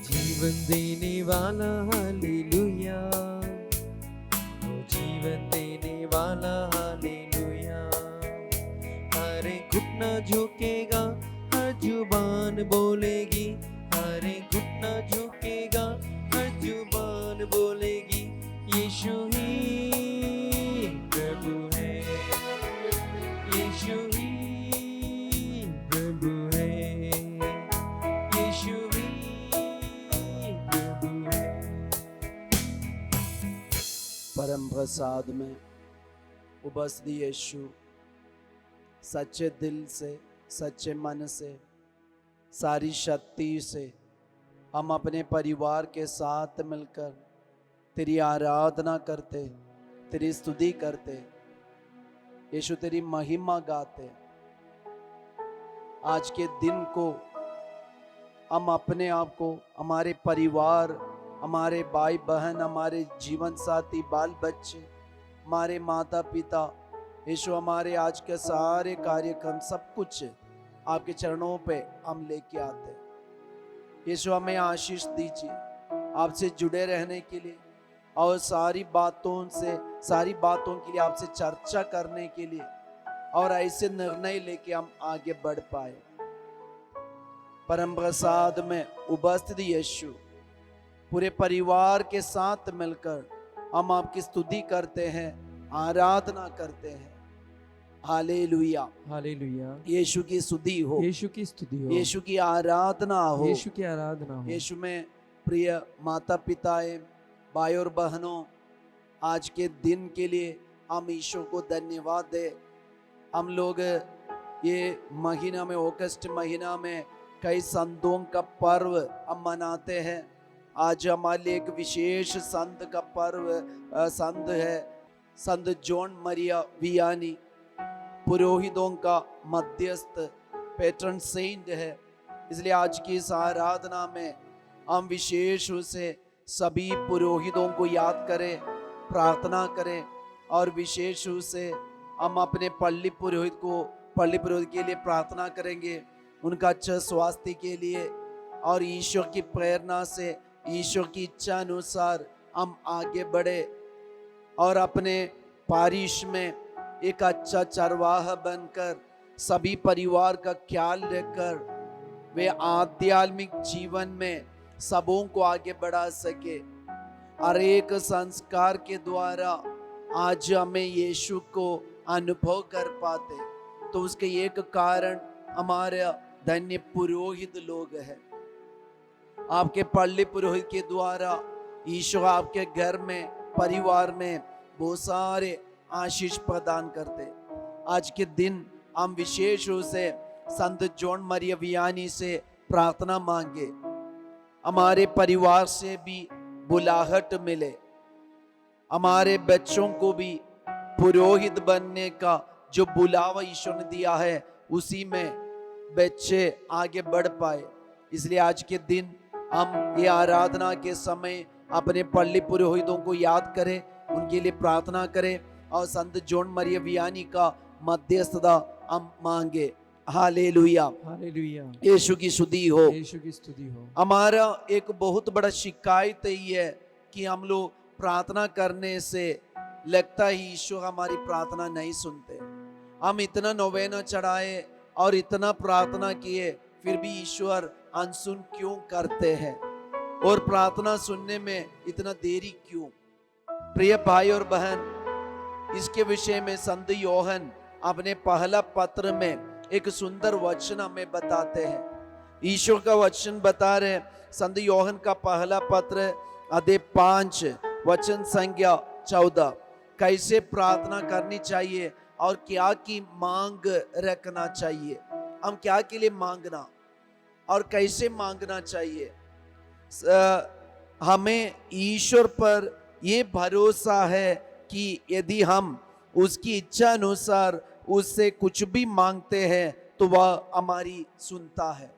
जीवन देने वाला हालेलुया, वो जीवन देने वाला हालेलुया। हर एक घुटना झुकेगा, हर जुबान बोलेगी, हर एक घुटना झुकेगा, हर जुबान बोलेगी, यीशु ही प्रभु है, यीशु ही प्रभु है, यीशु ही प्रभु है। परम प्रसाद में उपस्थित यीशु, सच्चे दिल से, सच्चे मन से, सारी शक्ति से हम अपने परिवार के साथ मिलकर तेरी आराधना करते, तेरी स्तुति करते, यीशु तेरी महिमा गाते। आज के दिन को हम अपने आप को, हमारे परिवार, हमारे भाई बहन, हमारे जीवन साथी, बाल बच्चे, हमारे माता पिता, यीशु हमारे आज के सारे कार्यक्रम सब कुछ आपके चरणों पे हम लेके आते। यीशु हमें आशीष दीजिए आपसे जुड़े रहने के लिए और सारी बातों के लिए आपसे चर्चा करने के लिए और ऐसे निर्णय लेके हम आगे बढ़ पाए। परम प्रसाद में उपस्थित यीशु, पूरे परिवार के साथ मिलकर हम आपकी स्तुति करते हैं, आराधना करते हैं। Hallelujah, hallelujah. यीशु की स्तुति हो, यीशु की स्तुति हो, यीशु की आराधना हो, यीशु की आराधना हो। यीशु में प्रिय माता पिताएं, भाई और बहनों, आज के दिन के लिए हम ईश्वर को धन्यवाद दे। हम लोग ये महीना में, अगस्त महीना में कई संतों का पर्व हम मनाते हैं। आज हमारे लिए एक विशेष संत का पर्व संत है, संत जॉन मरिया वियानी, पुरोहितों का मध्यस्थ पैट्रन सेंट है। इसलिए आज की इस आराधना में हम विशेष रूप से सभी पुरोहितों को याद करें, प्रार्थना करें और विशेष रूप से हम अपने पल्ली पुरोहित के लिए प्रार्थना करेंगे, उनका अच्छा स्वास्थ्य के लिए, और ईश्वर की प्रेरणा से, ईश्वर की इच्छा अनुसार हम आगे बढ़े और अपने पारिश में एक अच्छा चरवाहा बनकर सभी परिवार का ख्याल रखकर वे आध्यात्मिक जीवन में सबों को आगे बढ़ा सके। हर एक संस्कार के द्वारा आज हमें यीशु को अनुभव कर पाते, तो उसके एक कारण हमारे धन्य पुरोहित लोग हैं। आपके पल्ली पुरोहित के द्वारा ईश्वर आपके घर में, परिवार में बहुत सारे आशीष प्रदान करते। आज के दिन हम विशेष रूप से संत जॉन मरिया वियानी से प्रार्थना मांगे, हमारे परिवार से भी बुलाहट मिले, हमारे बच्चों को भी पुरोहित बनने का जो बुलावा ईश्वर ने दिया है उसी में बच्चे आगे बढ़ पाए। इसलिए आज के दिन हम ये आराधना के समय अपने पल्ली पुरोहितों को याद करें, उनके लिए प्रार्थना करें और संत जॉन मरिया वियानी का मध्यस्थता हम मांगे। Hallelujah, hallelujah. यीशु की स्तुति हो, यीशु की स्तुति हो। हमारा एक बहुत बड़ा शिकायत ही है कि हम लोग प्रार्थना करने से लगता ही ईश्वर हमारी प्रार्थना नहीं सुनते। हम इतना नोवेना चढ़ाए और इतना प्रार्थना किए, फिर भी ईश्वर अनसुन क्यों करते हैं और प्रार्थना सुनने में इतना देरी क्यों? प्रिय भाई और बहन, इसके विषय में संत योहन अपने पहला पत्र में एक सुंदर वचन हमें बताते हैं। ईश्वर का वचन बता रहे, संत योहन का पहला पत्र अध्याय 5 वचन संख्या 14, कैसे प्रार्थना करनी चाहिए और क्या की मांग रखना चाहिए। हम क्या के लिए मांगना और कैसे मांगना चाहिए। हमें ईश्वर पर ये भरोसा है कि यदि हम उसकी इच्छा अनुसार उससे कुछ भी मांगते हैं तो वह हमारी सुनता है।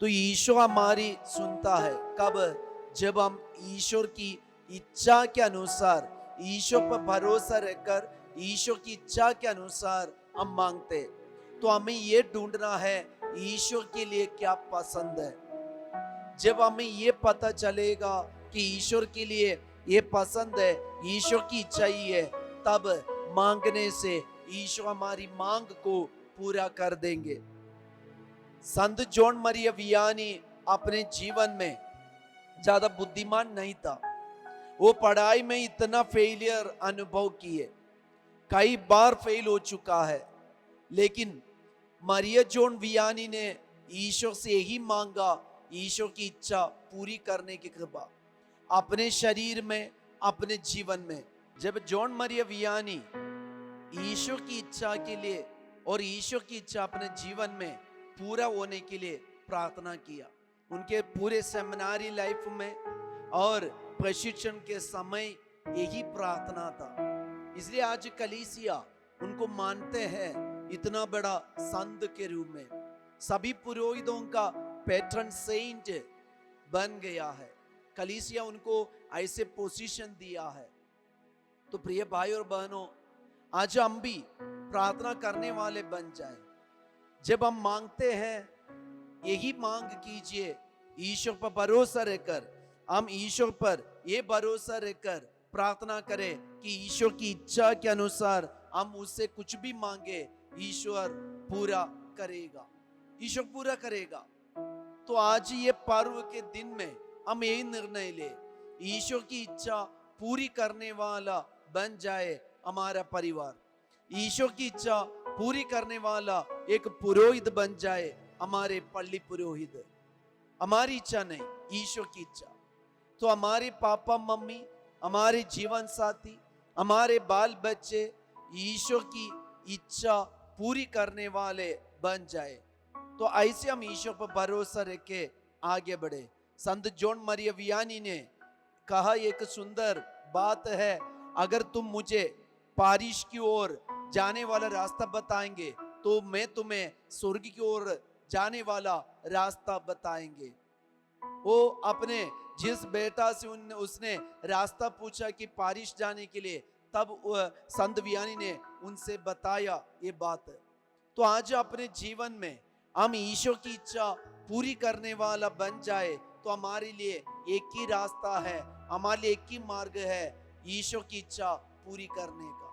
तो ईश्वर हमारी सुनता है कब? जब हम ईश्वर की इच्छा के अनुसार, ईश्वर पर भरोसा रहकर ईश्वर की इच्छा के अनुसार हम मांगते। तो हमें ये ढूंढना है ईश्वर के लिए क्या पसंद है। जब हमें ये पता चलेगा कि ईश्वर के लिए ये पसंद है, ईश्वर की इच्छा ही है, तब मांगने से ईश्वर हमारी मांग को पूरा कर देंगे। संत जॉन मरिया वियानी अपने जीवन में ज्यादा बुद्धिमान नहीं था। वो पढ़ाई में इतना फेलियर अनुभव किए, कई बार फेल हो चुका है, लेकिन मरिया जॉन वियानी ने ईश्वर से यही मांगा, ईश्वर की इच्छा पूरी करने की कृपा अपने शरीर में, अपने जीवन में। जब जॉन मरिया वियानी ईश्वर की इच्छा के लिए और ईश्वर की इच्छा अपने जीवन में पूरा होने के लिए प्रार्थना किया, उनके पूरे सेमिनारी लाइफ में और प्रशिक्षण के समय यही प्रार्थना था। इसलिए आज कलीसिया उनको मानते हैं इतना बड़ा संत के रूप में, सभी पुरोहितों का पैट्रन सेंट बन गया है। कलीसिया उनको ऐसे पोजीशन दिया है। तो प्रिय भाई और बहनों, आज हम भी प्रार्थना करने वाले बन जाए। जब हम मांगते हैं यही मांग कीजिए, ईश्वर पर भरोसा रहकर, हम ईश्वर पर ये भरोसा रहकर प्रार्थना करें कि ईश्वर की इच्छा के अनुसार हम उससे कुछ भी मांगे, ईश्वर पूरा करेगा, ईश्वर पूरा करेगा। तो आज ये पर्व के दिन में हम यही निर्णय ले, ईश्वर की इच्छा पूरी करने वाला बन जाए हमारा परिवार, ईश्वर की इच्छा पूरी करने वाला एक पुरोहित बन जाए हमारे पल्ली पुरोहित। हमारी इच्छा नहीं, ईश्वर की इच्छा। तो हमारे पापा मम्मी, हमारे जीवन साथी, हमारे बाल बच्चे ईश्वर की इच्छा पूरी करने वाले बन जाए। तो ऐसे हम ईश्वर पर भरोसा रख के आगे बढ़े। संत जॉन मरिया वियानी ने कहा, एक सुंदर बात है, अगर तुम मुझे पारिश की ओर जाने वाला रास्ता बताएंगे तो मैं तुम्हें स्वर्ग की ओर जाने वाला रास्ता बताएंगे। वो अपने जिस बेटा से उसने रास्ता पूछा कि पारिश जाने के लिए, तब संत वियानी ने उनसे बताया ये बात। तो आज अपने जीवन में हम ईश्वर की इच्छा पूरी करने वाला बन जाए तो हमारे लिए एक ही रास्ता है, हमारे लिए एक ही मार्ग है, ईश्वर की इच्छा पूरी करने का।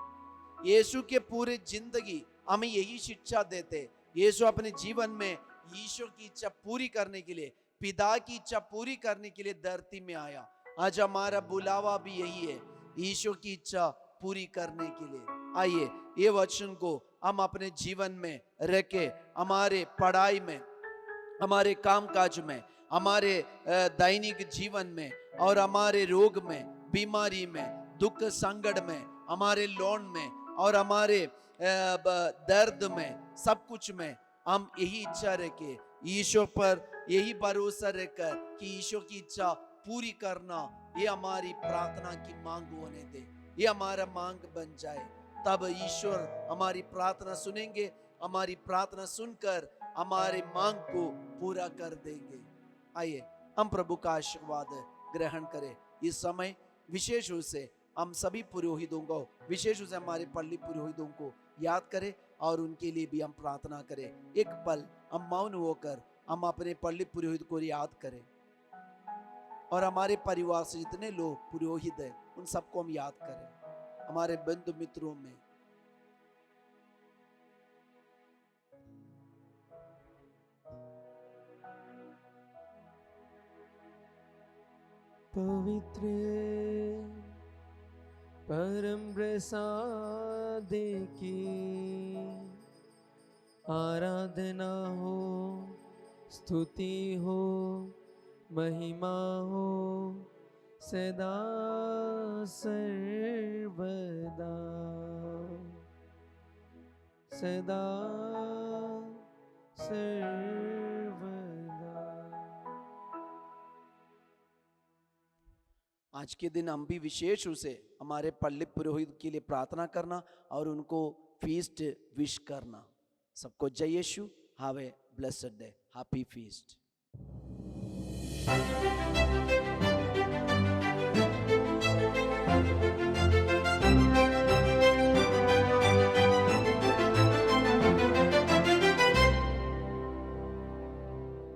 यीशु के पूरे जिंदगी हमें यही शिक्षा देते। यीशु अपने जीवन में ईश्वर की इच्छा पूरी करने के लिए, पिता की इच्छा पूरी करने के लिए धरती में आया। आज हमारा बुलावा भी यही है, ईश्वर की इच्छा पूरी करने के लिए। आइए ये वचन को हम अपने जीवन में रखे, हमारे पढ़ाई में, हमारे कामकाज में, हमारे दैनिक जीवन में और हमारे रोग में, बीमारी में, दुख संकट में, हमारे लोन में और हमारे दर्द में, सब कुछ में हम यही इच्छा रखे, ईश्वर पर यही भरोसा रखकर कि ईश्वर की इच्छा पूरी करना, ये हमारी प्रार्थना की मांग होने दे, ये हमारा मांग बन जाए। तब ईश्वर हमारी प्रार्थना सुनेंगे, हमारी प्रार्थना सुनकर हमारे मांग को पूरा कर देंगे। आइए हम प्रभु का आशीर्वाद ग्रहण करें। इस समय विशेष रूप से हम सभी पुरोहितों को, विशेष रूप से हमारे पल्ली पुरोहितों को याद करें और उनके लिए भी हम प्रार्थना करें। एक पल हम मौन होकर हम अपने पल्ली पुरोहित को याद करें और हमारे परिवार से जितने लोग पुरोहित हैं उन सबको हम याद करें, हमारे बंधु मित्रों में। पवित्र परम प्रसाद की आराधना हो, स्तुति हो, महिमा हो सदा सर्वदा, सदा सर्वदा। आज के दिन हम भी विशेष रूप से हमारे पल्ली पुरोहित के लिए प्रार्थना करना और उनको फीस्ट विश करना। सबको जय यीशु। Have a blessed day. Happy feast.